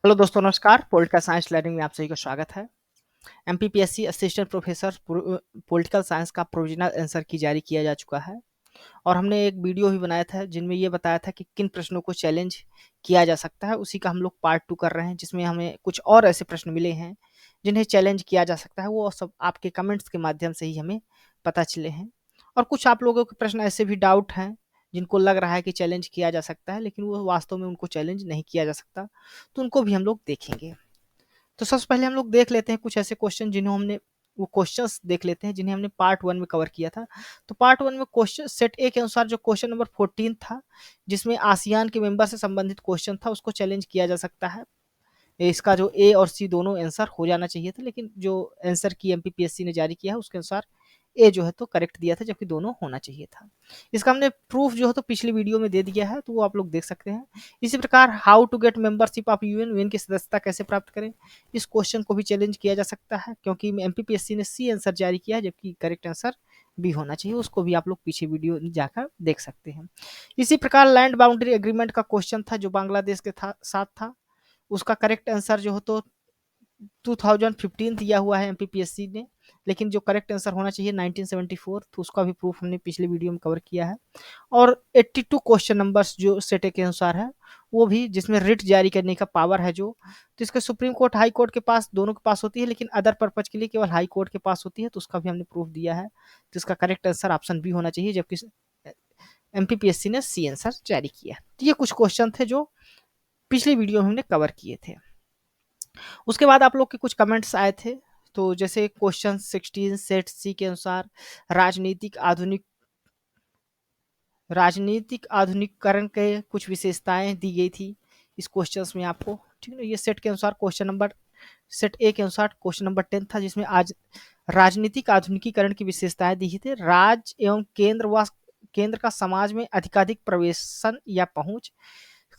Hello दोस्तों, नमस्कार। Political science learning में आप सभी का स्वागत है। MPPSC assistant professor political science का प्रोविजनल आंसर की जारी किया जा चुका है और हमने एक वीडियो भी बनाया था जिनमें ये बताया था कि किन प्रश्नों को चैलेंज किया जा सकता है। उसी का हम लोग पार्ट 2 कर रहे हैं, जिसमें हमें कुछ और ऐसे प्रश्न मिले हैं जिन्हें चैलेंज किया जा सकता है। वो सब आपके कमेंट्स के माध्यम से ही हमें पता चले हैं और कुछ आप लोगों के प्रश्न ऐसे भी डाउट हैं जिनको लग रहा है कि चैलेंज किया जा सकता है, लेकिन वो वास्तव में उनको चैलेंज नहीं किया जा सकता, तो उनको भी हम लोग देखेंगे। तो सबसे पहले हम लोग देख लेते हैं कुछ ऐसे क्वेश्चन जिन्हों हमने वो क्वेश्चंस देख लेते हैं जिन्हें हमने पार्ट 1 में कवर किया था। तो पार्ट 1 में क्वेश्चन सेट ए के अनुसार जो क्वेश्चन नंबर 14 था, जिसमें आसियान के मेंबर से संबंधित क्वेश्चन था, उसको चैलेंज किया जा सकता है। इसका जो ए और सी दोनों आंसर हो जाना चाहिए था, लेकिन जो आंसर की एमपीपीएससी ने जारी किया है उसके अनुसार ए जो है तो करेक्ट दिया था, जबकि दोनों होना चाहिए था। इसका हमने प्रूफ जो है तो पिछली वीडियो में दे दिया है, तो वो आप लोग देख सकते हैं। इसी प्रकार how to get membership of UN, UN की सदस्यता कैसे प्राप्त करें, इस क्वेश्चन को भी चैलेंज किया जा सकता है, क्योंकि एमपीपीएससी ने सी आंसर जारी किया है, जबकि करेक्ट आंसर बी होना चाहिए। उसको भी आप लोग पीछे वीडियो जाकर देख सकते हैं। इसी प्रकार लैंड बाउंड्री एग्रीमेंट का क्वेश्चन था जो बांग्लादेश के साथ था, उसका करेक्ट आंसर जो हो तो 2015 दिया हुआ है एमपीपीएससी ने, लेकिन जो करेक्ट आंसर होना चाहिए 1974, तो उसका भी प्रूफ हमने पिछले वीडियो में कवर किया है। और 82 क्वेश्चन नंबर्स जो सेट के अनुसार है, वो भी जिसमें रिट जारी करने का पावर है जो, तो इसका सुप्रीम कोर्ट हाई कोर्ट के पास दोनों के पास होती है, लेकिन अदर पर्पज के लिए केवल हाई कोर्ट के पास होती है, तो उसका भी हमने प्रूफ दिया है। तो इसका करेक्ट आंसर ऑप्शन बी होना चाहिए, जबकि एमपीपीएससी ने सी आंसर जारी किया। तो ये कुछ क्वेश्चन थे जो पिछली वीडियो में हमने कवर किए थे। उसके बाद आप लोग के कुछ कमेंट्स आए थे, तो जैसे क्वेश्चन 16 सेट सी के अनुसार राजनीतिक आधुनिक राजनीतिक आधुनिकीकरण के कुछ विशेषताएं दी गई थी इस क्वेश्चंस में आपको। ठीक है, ये सेट के अनुसार क्वेश्चन नंबर सेट ए के अनुसार क्वेश्चन नंबर 10 था, जिसमें आज राजनीतिक आधुनिकीकरण की विशेषताएं दी थी। राज्य एवं केंद्र का समाज में अधिकाधिक प्रवेशन या पहुंच,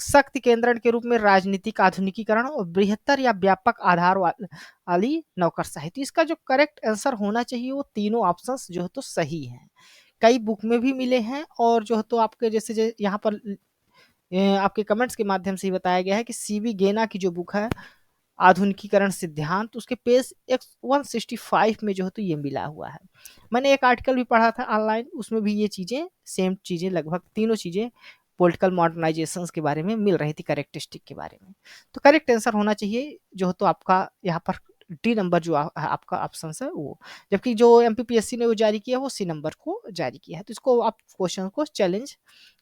शक्ति केंद्रण के रूप में राजनीतिक आधुनिकीकरण और बृहत्तर या व्यापक आधार वाली नौकरशाही। तो इसका जो करेक्ट आंसर होना चाहिए वो तीनों ऑप्शंस जो है तो सही हैं। कई बुक में भी मिले हैं और जो है तो आपके जैसे यहाँ पर आपके कमेंट्स के माध्यम से ही बताया गया है कि सीवी गेना की जो बुक है आधुनिकीकरण सिद्धांत, उसके पेज 165 में जो है तो ये मिला हुआ है। मैंने एक आर्टिकल भी पढ़ा था ऑनलाइन, उसमें भी ये चीज़ें सेम चीज़ें लगभग तीनों चीज़ें पॉलिटिकल मॉडर्नाइजेशंस के बारे में मिल रही थी, करेक्टरिस्टिक के बारे में। तो करेक्ट आंसर होना चाहिए जो है तो आपका यहाँ पर डी नंबर जो आपका ऑप्शन है वो, जबकि जो एमपीपीएससी ने वो जारी किया वो सी नंबर को जारी किया है। तो इसको आप क्वेश्चन को चैलेंज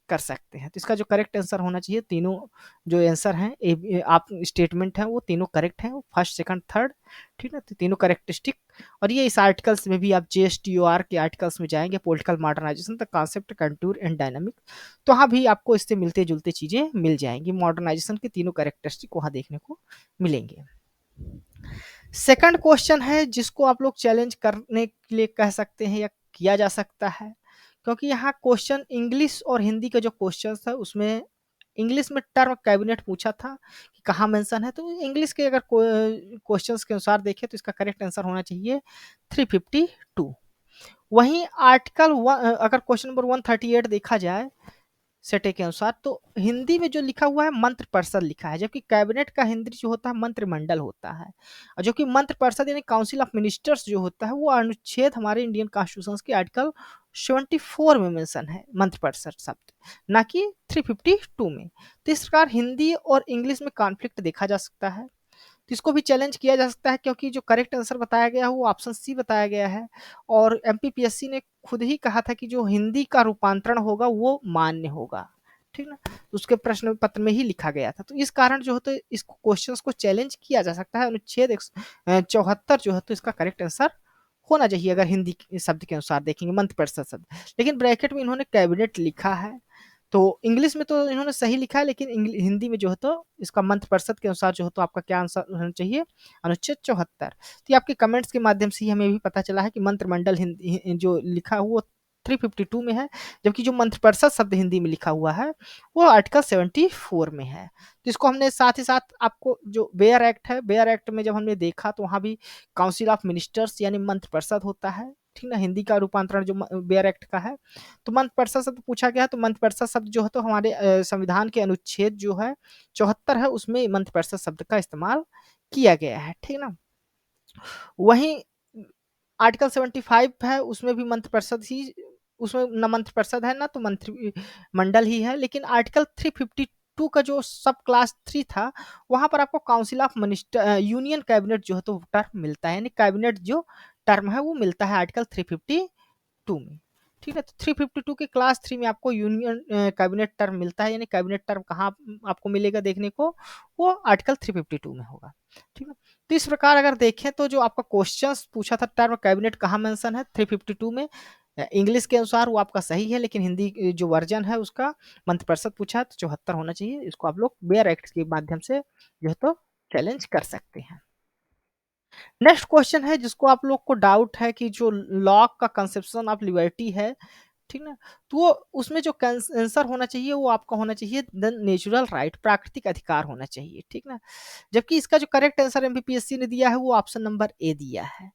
कर सकते हैं। तो इसका जो करेक्ट आंसर होना चाहिए, तीनों जो आंसर हैं आप स्टेटमेंट हैं वो तीनों करेक्ट हैं, फर्स्ट सेकंड थर्ड। ठीक है, तो तीनों करेक्टरिस्टिक। और ये इस आर्टिकल्स में भी आप जेएसटीओआर के आर्टिकल्स में जाएंगे, political modernisation the concept contour and dynamic, तो वहाँ भी आपको इससे मिलते जुलते चीज़ें मिल जाएंगी। मॉडर्नाइजेशन के तीनों करेक्टरिस्टिक वहाँ देखने को मिलेंगे। सेकंड क्वेश्चन है जिसको आप लोग चैलेंज करने के लिए कह सकते हैं या किया जा सकता है, क्योंकि यहाँ क्वेश्चन इंग्लिश और हिंदी का जो क्वेश्चन था उसमें इंग्लिश में टर्म कैबिनेट पूछा था कि कहाँ मेंशन है, तो इंग्लिश के अगर क्वेश्चंस के अनुसार देखें तो इसका करेक्ट आंसर होना चाहिए 352। वहीं आर्टिकल अगर क्वेश्चन नंबर 138 देखा जाए सेटे के अनुसार, तो हिंदी में जो लिखा हुआ है मंत्र परिषद लिखा है, जबकि कैबिनेट का हिंदी जो होता है मंत्रिमंडल होता है। और जो कि मंत्र परिषद यानी काउंसिल ऑफ मिनिस्टर्स जो होता है वो अनुच्छेद हमारे इंडियन कॉन्स्टिट्यूशन के आर्टिकल 74 में मेंशन है मंत्र परिषद शब्द, ना कि 352 में। तो इस प्रकार हिंदी और इंग्लिश में कॉन्फ्लिक्ट देखा जा सकता है, तो इसको भी चैलेंज किया जा सकता है, क्योंकि जो करेक्ट आंसर बताया गया है वो ऑप्शन सी बताया गया है। और एमपीपीएससी ने खुद ही कहा था कि जो हिंदी का रूपांतरण होगा वो मान्य होगा। ठीक ना, तो उसके प्रश्न पत्र में ही लिखा गया था। तो इस कारण जो है तो इस क्वेश्चंस को चैलेंज किया जा सकता है। अनुच्छेद 74 जो है तो इसका करेक्ट आंसर होना चाहिए अगर हिंदी शब्द के अनुसार देखेंगे, मंत्र परिषद शब्द, लेकिन ब्रैकेट में इन्होंने कैबिनेट लिखा है। तो इंग्लिश में तो इन्होंने सही लिखा है, लेकिन हिंदी में जो है तो इसका मंत्र परिषद के अनुसार जो है तो आपका क्या आंसर होना चाहिए, अनुच्छेद 74। तो ये आपके कमेंट्स के माध्यम से ही हमें भी पता चला है कि मंत्रिमंडल हिंदी जो लिखा हुआ 352 में है, जबकि जो मंत्र परिषद शब्द हिंदी में लिखा हुआ है वो आर्टिकल 74 में है। तो इसको हमने साथ ही साथ आपको जो बेयर एक्ट है, बेयर एक्ट में जब हमने देखा तो वहाँ भी काउंसिल ऑफ मिनिस्टर्स यानी मंत्र परिषद होता है, ठीक ना, हिंदी का रूपांतरण जो बेयर एक्ट का है। तो मंत्रिपरिषद शब्द पूछा गया है, तो मंत्रिपरिषद शब्द जो है तो हमारे संविधान के अनुच्छेद जो है 74 है, उसमें मंत्रिपरिषद शब्द का इस्तेमाल किया गया है, ठीक ना। वहीं आर्टिकल 75 है, उसमें भी मंत्रिपरिषद ही, उसमें न मंत्रिपरिषद है ना तो मंत्रिमंडल ही है, लेकिन आर्टिकल 352 का जो सब क्लास 3 था, वहां पर आपको council of minister union cabinet जो है तो टर्म मिलता है, यानी कैबिनेट जो टर्म है वो मिलता है आर्टिकल 352 में, ठीक है। तो 352 के क्लास 3 में आपको यूनियन कैबिनेट टर्म मिलता है, यानी कैबिनेट टर्म कहाँ आपको मिलेगा देखने को, वो आर्टिकल 352 में होगा, ठीक है। तो इस प्रकार अगर देखें तो जो आपका क्वेश्चंस पूछा था टर्म कैबिनेट कहाँ मेंशन है 352 में, इंग्लिश के अनुसार वो आपका सही है, लेकिन हिंदी जो वर्जन है उसका मंत्रिपरिषद पूछा है तो 74 होना चाहिए। इसको आप लोग बेयर एक्ट के माध्यम से जो है तो चैलेंज कर सकते हैं। नेक्स्ट क्वेश्चन है जिसको आप लोग को डाउट है कि जो लॉक का कंसेप्शन ऑफ लिबर्टी है, ठीक ना, तो वो उसमें जो आंसर होना चाहिए वो आपका होना चाहिए द नेचुरल राइट, प्राकृतिक अधिकार होना चाहिए, ठीक ना। जबकि इसका जो करेक्ट आंसर एमपीपीएससी ने दिया है वो ऑप्शन नंबर ए दिया है।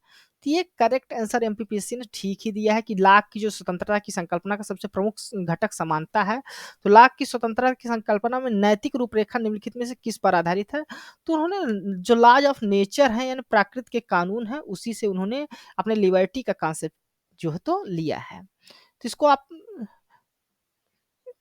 तो ये करेक्ट आंसर एमपीपीएससी ने ठीक ही दिया है कि लाख की जो स्वतंत्रता की संकल्पना का सबसे प्रमुख घटक समानता है। तो लाख की स्वतंत्रता की संकल्पना में नैतिक रूपरेखा निम्नलिखित में से किस पर आधारित है, तो उन्होंने जो लॉज ऑफ नेचर है यानी प्राकृतिक के कानून है उसी से उन्होंने अपने लिबर्टी का कॉन्सेप्ट जो है तो लिया है। तो इसको आप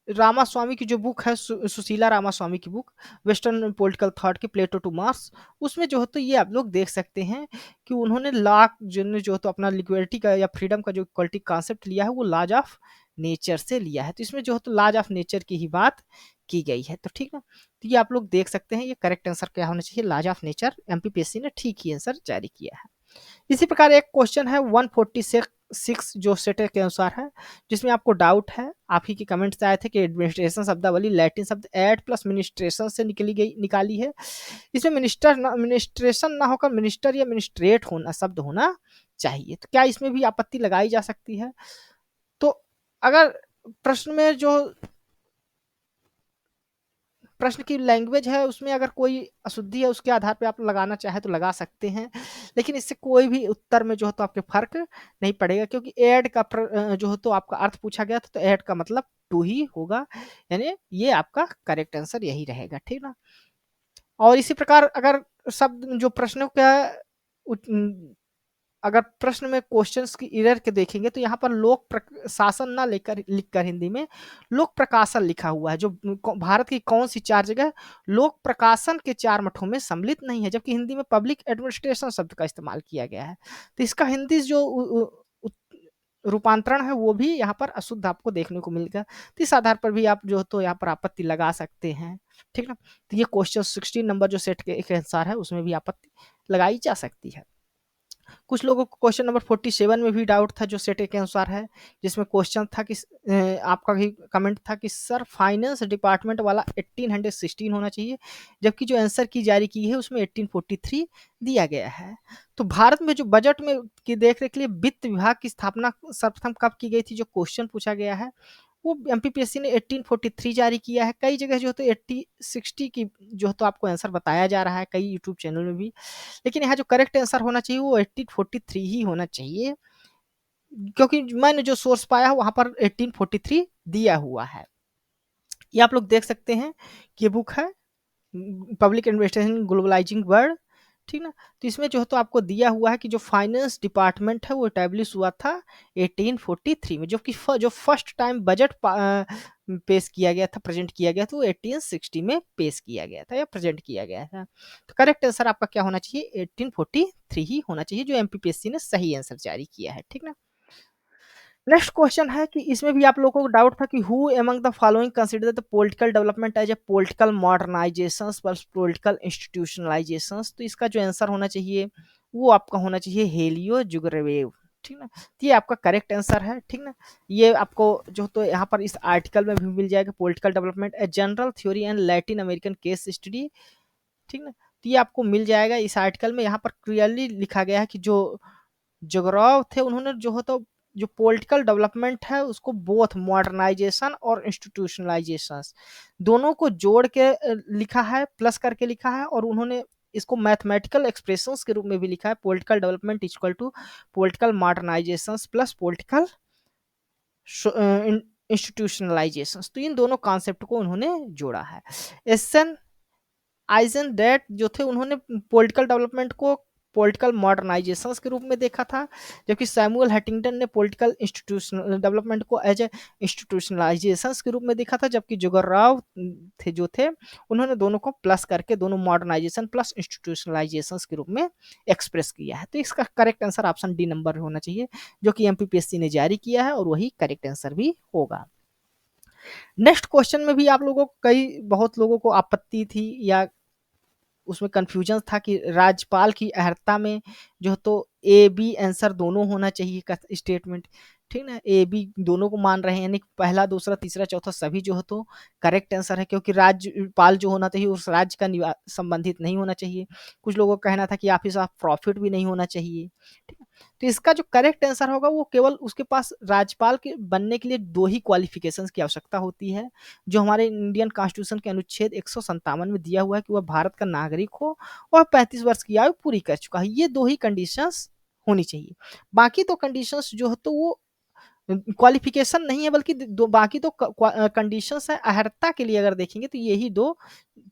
रामास्वामी की जो बुक है सुशीला रामास्वामी की बुक वेस्टर्न पॉलिटिकल थॉट की प्लेटो टू मार्क्स, उसमें जो है तो ये आप लोग देख सकते हैं कि उन्होंने लॉ जो है तो अपना लिक्विडिटी का या फ्रीडम का जो इक्वलिटी कॉन्सेप्ट लिया है वो लॉज ऑफ नेचर से लिया है। तो इसमें जो है तो लॉज ऑफ नेचर की ही बात की गई है, तो ठीक है। तो ये आप लोग देख सकते हैं ये करेक्ट आंसर क्या होना चाहिए, लॉज ऑफ नेचर, एमपीपीएससी ने ठीक ही आंसर जारी किया है। इसी प्रकार एक क्वेश्चन है 146 जो सेट के अनुसार है, जिसमें आपको डाउट है, आप ही के कमेंट्स आए थे कि एडमिनिस्ट्रेशन शब्दावली लैटिन शब्द एड प्लस मिनिस्ट्रेशन से निकाली है। इसमें मिनिस्ट्रेशन ना होकर मिनिस्टर या मिनिस्ट्रेट होना शब्द होना चाहिए। तो क्या इसमें भी आपत्ति लगाई जा सकती है? तो अगर प्रश्न में जो प्रश्न की लैंग्वेज है उसमें अगर कोई अशुद्धि है उसके आधार पे आप लगाना चाहे तो लगा सकते हैं, लेकिन इससे कोई भी उत्तर में जो है तो आपके फर्क नहीं पड़ेगा, क्योंकि एड का जो है तो आपका अर्थ पूछा गया था, तो एड का मतलब टू ही होगा, यानी ये आपका करेक्ट आंसर यही रहेगा, ठीक ना। और इसी प्रकार अगर शब्द जो प्रश्नों का अगर प्रश्न में क्वेश्चंस की एरर के देखेंगे तो यहाँ पर लोक शासन ना लेकर लिखकर हिंदी में लोक प्रकाशन लिखा हुआ है, जो भारत की कौन सी 4 जगह लोक प्रकाशन के 4 मठों में सम्मिलित नहीं है, जबकि हिंदी में पब्लिक एडमिनिस्ट्रेशन शब्द का इस्तेमाल किया गया है। तो इसका हिंदी जो रूपांतरण है वो भी यहाँ पर अशुद्ध आपको देखने को मिलेगा। तो इस आधार पर भी आप जो तो यहाँ पर आपत्ति लगा सकते हैं, ठीक ना। तो ये क्वेश्चन 16 नंबर जो सेट के अनुसार है उसमें भी आपत्ति लगाई जा सकती है। कुछ लोगों को क्वेश्चन नंबर 47 में भी डाउट था जो सेट के अनुसार है, जिसमें क्वेश्चन था कि आपका भी कमेंट था कि सर फाइनेंस डिपार्टमेंट वाला 1816 होना चाहिए, जबकि जो आंसर की जारी की है उसमें 1843 दिया गया है। तो भारत में जो बजट में की देख रेख के लिए वित्त विभाग की स्थापना सर्वप्रथम कब की गई थी, जो क्वेश्चन पूछा गया है वो एमपीपीएससी ने 1843 जारी किया है। कई जगह जो तो 8060 की जो तो आपको आंसर बताया जा रहा है कई यूट्यूब चैनल में भी, लेकिन यहाँ जो करेक्ट आंसर होना चाहिए वो 1843 ही होना चाहिए, क्योंकि मैंने जो सोर्स पाया है वहां पर 1843 दिया हुआ है। ये आप लोग देख सकते हैं कि ये बुक है पब्लिक इन्वेस्टिगेशन ग्लोबलाइजिंग वर्ल्ड, ठीक ना। तो इसमें जो है तो आपको दिया हुआ है कि जो फाइनेंस डिपार्टमेंट है वो एस्टैब्लिश हुआ था 1843 में, जो कि जो फर्स्ट टाइम बजट पेश किया गया था, प्रेजेंट किया गया था वो 1860 में पेश किया गया था या प्रेजेंट किया गया था। तो करेक्ट आंसर आपका क्या होना चाहिए, 1843 ही होना चाहिए, जो एमपीपीएससी ने सही आंसर जारी किया है, ठीक ना। नेक्स्ट क्वेश्चन है कि इसमें भी आप लोगों को डाउट था कि who among the following consider the political development as a political modernisations plus political institutionalisations, तो इसका जो आंसर होना चाहिए वो आपका होना चाहिए हेलियो जुगरवेव, ठीक ना। तो ये आपका करेक्ट आंसर है, ठीक ना। ये आपको जो तो यहाँ पर इस आर्टिकल में भी मिल जाएगा, political development a general theory and Latin American case study, ठीक ना। तो ये आपको मिल जाएगा इस आर्टिकल में। यहाँ पर क्लियरली लिखा गया है कि जो जोग्राफ थे उन्होंने जो है तो जो पॉलिटिकल डेवलपमेंट है उसको बोथ मॉडर्नाइजेशन और इंस्टीट्यूशनलाइजेशन दोनों को जोड़ के लिखा है, प्लस करके लिखा है, और उन्होंने इसको मैथमेटिकल एक्सप्रेशंस के रूप में भी लिखा है, political development equal to political modernisation plus political institutionalisation. तो इन दोनों कॉन्सेप्ट को उन्होंने जोड़ा है। एसन आइजन डेट जो थे उन्होंने पॉलिटिकल डेवलपमेंट को पॉलिटिकल मॉडर्नाइजेशन के रूप में देखा था, जबकि सैमुअल हंटिंगटन ने पॉलिटिकल इंस्टीट्यूशनल डेवलपमेंट को एज ए इंस्टीट्यूशनलाइजेशन के रूप में देखा था, जबकि जोगराव थे जो थे उन्होंने दोनों को प्लस करके दोनों मॉडर्नाइजेशन प्लस इंस्टीट्यूशनलाइजेशन के रूप में एक्सप्रेस किया है। तो इसका correct answer option D number होना चाहिए, जो कि एमपीपीएससी ने जारी किया है और वही करेक्ट आंसर भी होगा। नेक्स्ट क्वेश्चन में भी आप लोगों को बहुत लोगों को आपत्ति थी या उसमें कंफ्यूजन था कि राज्यपाल की अहर्ता में जो तो ए बी आंसर दोनों होना चाहिए स्टेटमेंट, ठीक ना। ए बी दोनों को मान रहे हैं, यानी पहला दूसरा तीसरा चौथा सभी जो हो तो करेक्ट आंसर है, क्योंकि राज्यपाल जो होना चाहिए उस राज्य का संबंधित नहीं होना चाहिए। कुछ लोगों का कहना था कि ऑफिस ऑफ प्रॉफिट भी नहीं होना चाहिए, ठीक है। तो इसका जो करेक्ट आंसर होगा वो केवल उसके पास राज्यपाल के बनने के लिए 2 ही क्वालिफिकेशंस की आवश्यकता होती है, जो हमारे इंडियन कॉन्स्टिट्यूशन के अनुच्छेद 157 में दिया हुआ है कि वह भारत का नागरिक हो और 35 वर्ष की आयु पूरी कर चुका है। ये 2 ही कंडीशंस होनी चाहिए। बाकी तो कंडीशंस जो है तो वो क्वालिफिकेशन नहीं है, बल्कि बाकी तो कंडीशंस है अहर्ता के लिए। अगर देखेंगे तो यही 2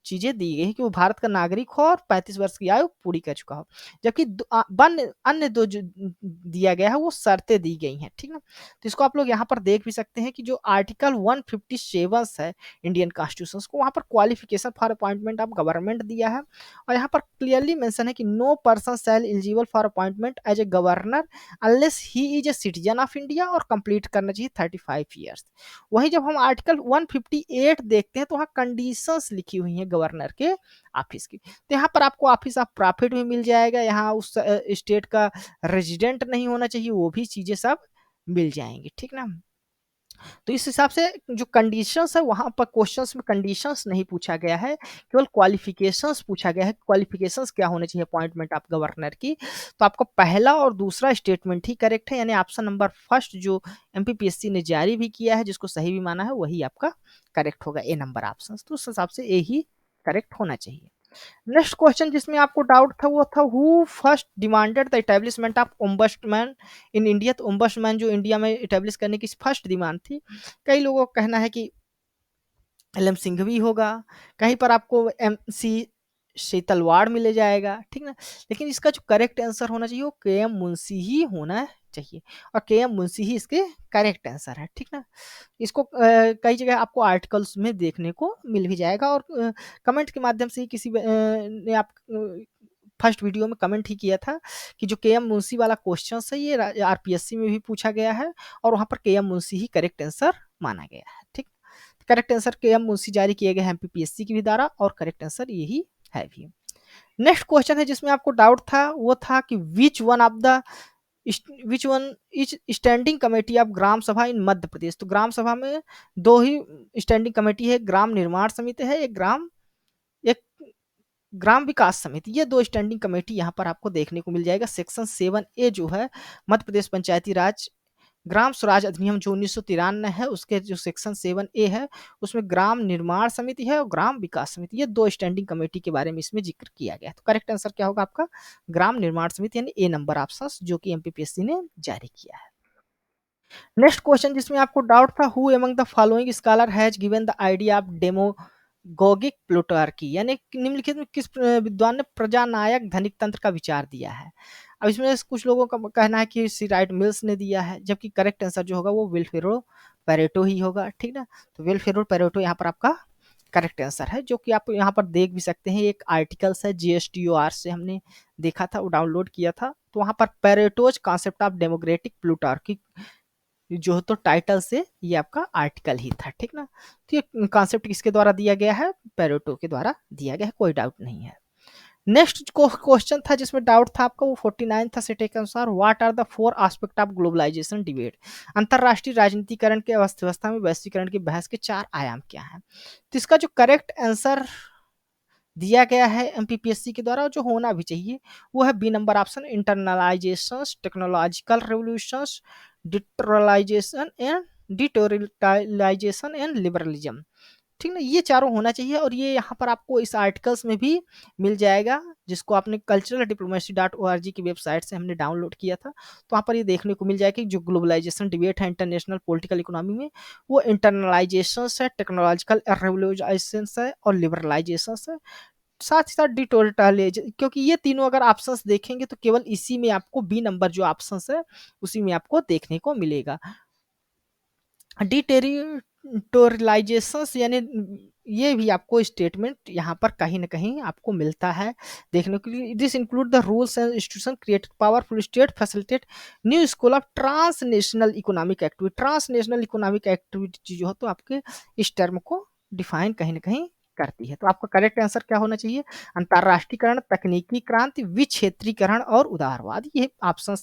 चीजें दी गई है कि वो भारत का नागरिक हो और 35 वर्ष की आयु पूरी कर चुका हो, जबकि अन्य 2 जो दिया गया है वो शर्तें दी गई हैं, ठीक ना। तो इसको आप लोग यहाँ पर देख भी सकते हैं कि जो आर्टिकल 157 है इंडियन कॉन्स्टिट्यूशन को, वहां पर qualification for appointment of government दिया है और यहाँ पर क्लियरली मेंशन है कि no person shall eligible for appointment as a governor unless he is a citizen of India और कंप्लीट करना चाहिए 35 ईयर्स। वहीं जब हम आर्टिकल 158 देखते हैं तो वहाँ कंडीशंस लिखी हुई हैं गवर्नर के ऑफिस की। तो यहाँ पर आपको ऑफिस ऑफ प्रॉफिट भी मिल जाएगा, यहाँ उस स्टेट का रेजिडेंट नहीं होना चाहिए, वो भी चीजें सब मिल जाएंगी, ठीक ना। तो इस हिसाब से जो कंडीशंस है वहां पर क्वेश्चंस में कंडीशंस नहीं पूछा गया है, केवल क्वालिफिकेशंस पूछा गया है। क्वालिफिकेशंस क्या होने चाहिए अपॉइंटमेंट ऑफ गवर्नर की, तो आपको पहला और दूसरा स्टेटमेंट ही करेक्ट है, यानी ऑप्शन नंबर फर्स्ट जो एमपीपीएससी ने जारी भी किया है जिसको सही भी माना है वही आपका करेक्ट होगा, ए नंबर ऑप्शन। तो उस हिसाब से ए ही करेक्ट होना चाहिए। नेक्स्ट क्वेश्चन जिसमें आपको डाउट था वो था who first demanded the establishment of ombudsman in India. तो ओम्बड्समैन जो इंडिया में इटेब्लिश करने की फर्स्ट डिमांड थी, कई लोगों का कहना है कि एलएम सिंघवी होगा, कहीं पर आपको एमसी शीतलवाड़ मिले जाएगा, ठीक ना। लेकिन इसका जो करेक्ट आंसर होना चाहिए वो के एम मुंशी ही होना चाहिए और के एम मुंशी ही इसके करेक्ट आंसर है, ठीक ना। इसको कई जगह आपको आर्टिकल्स में देखने को मिल भी जाएगा और कमेंट के माध्यम से ही किसी ने आप फर्स्ट वीडियो में कमेंट ही किया था कि जो के एम मुंशी वाला क्वेश्चन है ये आरपीएससी में भी पूछा गया है और वहां पर के एम मुंशी ही करेक्ट आंसर माना गया है, ठीक। करेक्ट आंसर के एम मुंशी जारी किए गए हैं एमपीपीएससी की भी द्वारा और करेक्ट आंसर यही है भी। नेक्स्ट क्वेश्चन है जिसमें आपको डाउट था वो था कि which one is standing committee of gram sabha in Madhya Pradesh. तो ग्राम सभा में 2 ही स्टैंडिंग कमेटी है, ग्राम निर्माण समिति है, एक ग्राम विकास समिति। ये 2 स्टैंडिंग कमेटी यहाँ पर आपको देखने को मिल जाएगा। सेक्शन 7A जो है मध्य प्रदेश पंचायती राज ग्राम स्वराज अधिनियम जो 1993 है उसके जो सेक्शन 7A है उसमें ग्राम निर्माण समिति है और ग्राम विकास समिति, ये 2 स्टैंडिंग कमेटी के बारे में इसमें जिक्र किया गया है। तो करेक्ट आंसर क्या होगा आपका ग्राम निर्माण समिति, यानी ए नंबर ऑप्शन जो कि एमपीपीएससी ने जारी किया है। नेक्स्ट क्वेश्चन जिसमें आपको डाउट था who among the following scholar has given the idea of demagogic plutarchy, यानी निम्नलिखित में किस विद्वान ने प्रजानायक धनिक तंत्र का विचार दिया है। अब इसमें कुछ लोगों का कहना है कि सी राइट मिल्स ने दिया है, जबकि करेक्ट आंसर जो होगा वो विल्फ्रेडो पैरेटो ही होगा, ठीक ना। तो विल्फ्रेडो पैरेटो यहाँ पर आपका करेक्ट आंसर है, जो कि आप यहाँ पर देख भी सकते हैं। एक आर्टिकल्स है GSTOR से हमने देखा था, वो डाउनलोड किया था, तो वहाँ पर पैरेटोज कॉन्सेप्ट ऑफ डेमोक्रेटिक प्लूटार्की जो तो टाइटल से ये आपका आर्टिकल ही था, ठीक ना। तो ये कॉन्सेप्ट किसके द्वारा दिया गया है, पैरेटो के द्वारा दिया गया है, कोई डाउट नहीं है। नेक्स्ट क्वेश्चन था जिसमें डाउट था आपका वो 49 था सेट के अनुसार what are the 4 aspect of globalisation debate. अंतरराष्ट्रीय राजनीतिकरण के अर्थव्यवस्था में वैश्वीकरण की बहस के 4 आयाम क्या हैं। तो इसका जो करेक्ट आंसर दिया गया है एमपीपीएससी के द्वारा जो होना भी चाहिए वो है B number option, internalisation, technological revolution, deterritorialisation and liberalism, ठीक ना? ये चारों होना चाहिए और ये यहाँ पर आपको इस आर्टिकल्स में भी मिल जाएगा, जिसको आपने cultural diplomacy dot O R G की वेबसाइट से हमने डाउनलोड किया था। तो वहाँ पर ये देखने को मिल जाएगा कि जो ग्लोबलाइजेशन डिबेट है इंटरनेशनल पॉलिटिकल इकोनॉमी में, वो इंटरनलाइजेशन है, टेक्नोलॉजिकल रेवोल्यूशन है और लिबरलाइजेशन है। साथ ही साथ डिटोटलाइज, क्योंकि ये तीनों अगर ऑप्शंस देखेंगे तो केवल इसी में आपको बी नंबर जो ऑप्शंस है उसी में आपको देखने को मिलेगा। डिटेरिटोरियलाइजेशन यानी ये भी आपको स्टेटमेंट यहाँ पर कहीं ना कहीं आपको मिलता है देखने के लिए। This include the rules and institution create powerful state facilitate new school of transnational economic activity. Transnational economic activity जो है तो आपके इस टर्म को डिफाइन कहीं ना कहीं करती है। तो आपका करेक्ट आंसर क्या होना चाहिए? अंतर्राष्ट्रीयकरण, तकनीकी क्रांति, विक्षेत्रीकरण और उदारवाद। ये ऑप्शन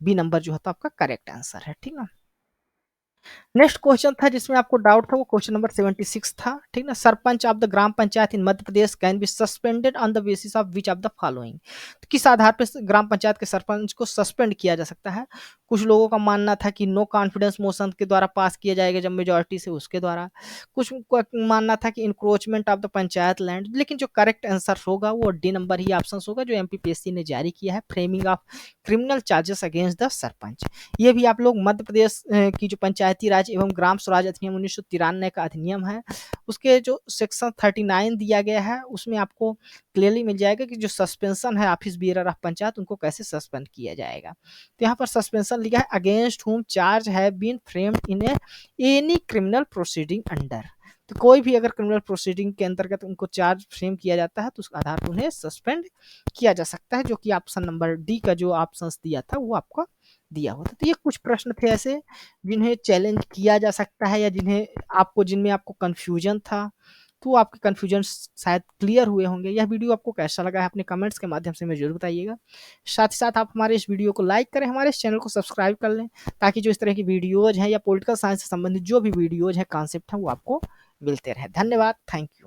बी नंबर जो है तो आपका करेक्ट आंसर है। ठीक ना? नेक्स्ट क्वेश्चन था जिसमें आपको डाउट था, वो क्वेश्चन नंबर 76 था। ठीक ना? Sarpanch of the gram panchayat in Madhya Pradesh can be suspended on the basis of which of the following. तो किस आधार पर ग्राम पंचायत के सरपंच को सस्पेंड किया जा सकता है? कुछ लोगों का मानना था कि नो कॉन्फिडेंस मोशन के द्वारा पास किया जाएगा जब मेजोरिटी से उसके द्वारा, कुछ को मानना था कि encroachment of the panchayat land. लेकिन जो करेक्ट आंसर होगा वो डी नंबर ही ऑप्शन होगा जो एमपीपीएससी ने जारी किया है, framing of criminal charges against the sarpanch. ये भी आप लोग मध्य प्रदेश की जो पंचायती राज एवं ग्राम स्वराज अधिनियम 1993 का अधिनियम है, उसके जो सेक्शन 39 दिया गया है उसमें आपको क्लियरली मिल जाएगा कि जो सस्पेंशन है ऑफिस बियरर ऑफ पंचायत उनको कैसे सस्पेंड किया जाएगा। तो यहाँ पर सस्पेंशन लिखा है against whom charge has been framed in any criminal proceeding under. तो कोई भी अगर क्रिमिनल प्रोसीडिंग के अंतर्गत उनको चार्ज फ्रेम किया जाता है तो उस आधार पर उन्हें सस्पेंड किया जा सकता है, जो कि ऑप्शन नंबर डी का जो ऑप्शन दिया था वो आपका दिया होता। तो ये कुछ प्रश्न थे ऐसे जिन्हें चैलेंज किया जा सकता है या जिनमें आपको कंफ्यूजन था, तो आपके कंफ्यूजन शायद क्लियर हुए होंगे। यह वीडियो आपको कैसा लगा है अपने कमेंट्स के माध्यम से हमें जरूर बताइएगा। साथ ही साथ आप हमारे इस वीडियो को लाइक करें, हमारे इस चैनल को सब्सक्राइब कर लें, ताकि जो इस तरह की वीडियोज हैं या पॉलिटिकल साइंस से संबंधित जो भी वीडियोज हैं, कॉन्सेप्ट हैं, वो आपको मिलते रहे। धन्यवाद, थैंक यू।